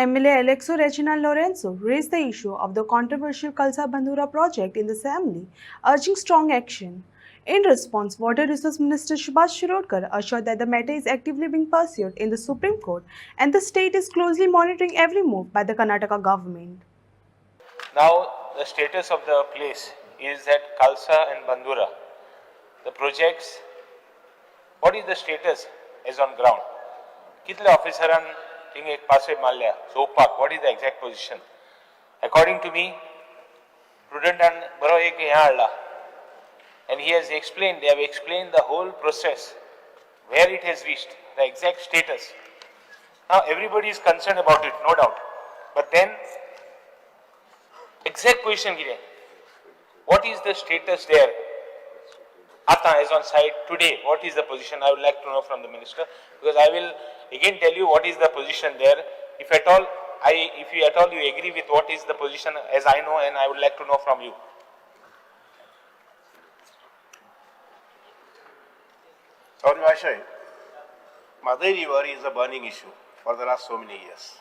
MLA Alexo Reginald Lorenzo raised the issue of the controversial Kalsa Bandura project in the Assembly, urging strong action. In response, Water Resource Minister Subhash Shirodkar assured that the matter is actively being pursued in the Supreme Court and the state is closely monitoring every move by the Karnataka government. Now, the status of the place is that Kalsa and Bandura, the projects, what is the status is on ground? कितले ऑफिसरान thing एक पासे मारल्या सोपाक what is the exact position? According to me, prudent and बरो एक यहाँ हाडला and he has explained, they have explained the whole process, where it has reached, the exact status. Now everybody is concerned about it, no doubt. But then, exact position कितें? What is the status there? Ata is on site today. What is the position? I would like to know from the minister, because I will again tell you what is the position there. If at all, if you at all you agree with what is the position as I know, and I would like to know from you. Sorry, Vashay. Madai River is a burning issue for the last so many years.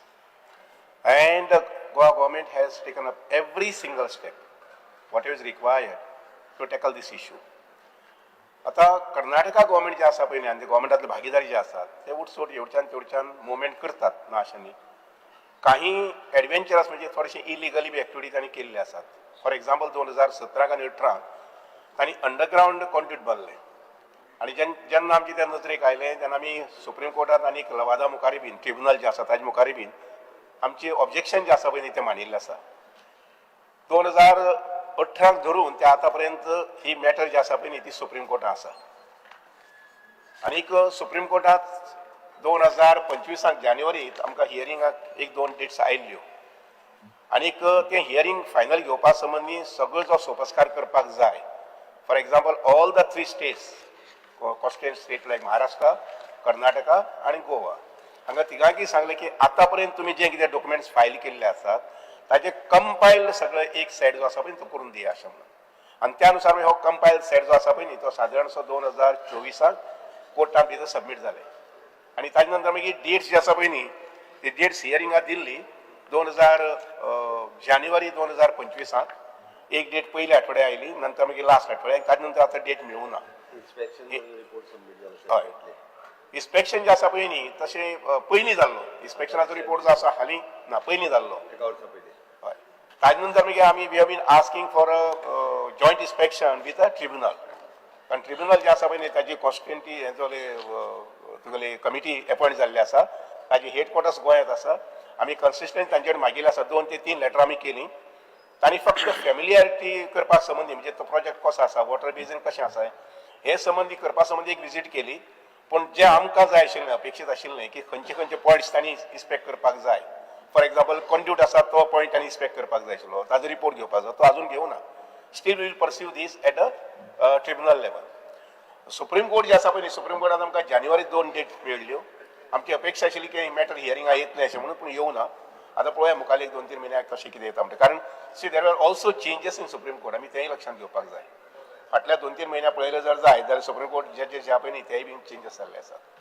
And the Goa government has taken up every single step, whatever is required to tackle this issue. आता Karnataka government जे आसा पळय आनी गव्हर्मेंटातले भागीदारी जे आसात ते उठसूट एवढच्यान तेवढच्यान movement करतात ना अशांनी काही एडव्हेंचरस म्हणजे थोडेशे इलिगली बी एक्टिविटी तांणी केल्ले आसात. फॉर एक्झाम्पल 2017 आनी 18 तांणी अंडरग्राउंड कॉन्ट्रीट बांदले आनी जेन्ना आमचे त्या नजरेक आयले तेन्ना आमी सुप्रीम कोर्टात आनी लवादा मुखारी बीन ट्रिब्युनल जे आसा ताजे मुखारी बीन आमचे ऑब्जेक्शन जे आसा पळय ते मांडिल्ले आसा. 2018 धरून ते आतापर्यंत ही मॅटर जी आसा पळय ती सुप्रीम कोर्टात आसा. आनीक सुप्रीम कोर्टात 2025 जानेवारीत आमकां हियरिंगाक 1-2 डेट्स आयिल्ल्यो आनीक ते हियरिंग फायनल घेवपा संबंदी सगळो जो सोपस्कार करपाक जाय. For example all the 3 states coastal state like Maharashtra, Karnataka आनी गोवा हांगा तिगांकी सांगले की आतापर्यंत तुम्ही जे कितें डॉक्युमेंट्स फायल केल्ले आसात ताजे कंपायल्ड सगळे एक सेट जो आसा पळय तो करून दिया अशें म्हणून. आनी त्या अनुसार हो कंपायल्ड सेट जो आसा पळय न्ही तो सादारणसो 2024 कोर्टान भितर सबमीट जाले आनी ताजे नंतर मागीर डेट्स जी आसा पळय न्ही ती डेट्स हियरिंगाक दिल्ली 2000 जानेवारी 2025 एक डेट पयल्या आठवड्या आयली, नंतर मागीर लास्ट आठवड्याक, ताजे नंतर आतां डेट मेळूना. हय, इन्स्पेक्शन जे आसा पळय न्ही तशें पयलीं जाल्लो इन्स्पेक्शनाचो रिपोर्ट जो आसा हालीं ना पयलीं जाल्लो. हय, ताजे नंतर मागीर आमी we have been asking for a joint inspection with a tribunal. कारण ट्रिब्युनल जे आसा पळय न्ही ताजी कॉन्स्टिट्युएंटी तुगेली कमिटी अपॉयंट जाल्ली आसा, ताजी हेडक्वॉर्टर्स गोंयांत आसा. आमी कन्सिस्टंट तांचे कडेन मागिल्ले आसा, 2 ते 3 लेटरां आमी केलीं. तांणी फक्त फॅमिलियरिटी करपा संबंदी म्हणजे तो प्रोजेक्ट कसो आसा, वॉटर बेजीन कशें आसा हे संबंधी करपा संबंधी एक विजीट केली. पण जे आमकां जाय आशिल्लें अपेक्षीत आशिल्लें की खंयचे खंयचे पॉयंट्स तांणी इन्स्पेक्ट करपाक जाय. फॉर एक्झाम्पल कॉन्ड्यूट आसा तो पॉयंट तांणी इन्स्पेक्ट करपाक जाय आशिल्लो, ताजो रिपोर्ट घेवपाक जाय, तो अजून घेवना. Still will pursue this at a tribunal level. Supreme court जे आसा पळय न्ही सुप्रीम कोर्टान आमकां जानेवारी 2 डेट मेळ्ळ्यो. आमची अपेक्षा आशिल्ली की मॅटर हियरिंगाक येतलें अशें म्हणून, पूण येवना. आतां पळोवया मुखार 1-2-3 म्हयन्याक कशें कितें येता म्हणटा. कारण see there are also changes in supreme court, आमी तेंय लक्षांत घेवपाक जाय. फाटल्या 2-3 म्हयन्या पळयलें जर जाय जाल्यार सुप्रीम कोर्ट जजीस जे आसा पळय न्ही तेय बीन चेंजीस जाल्ले आसात.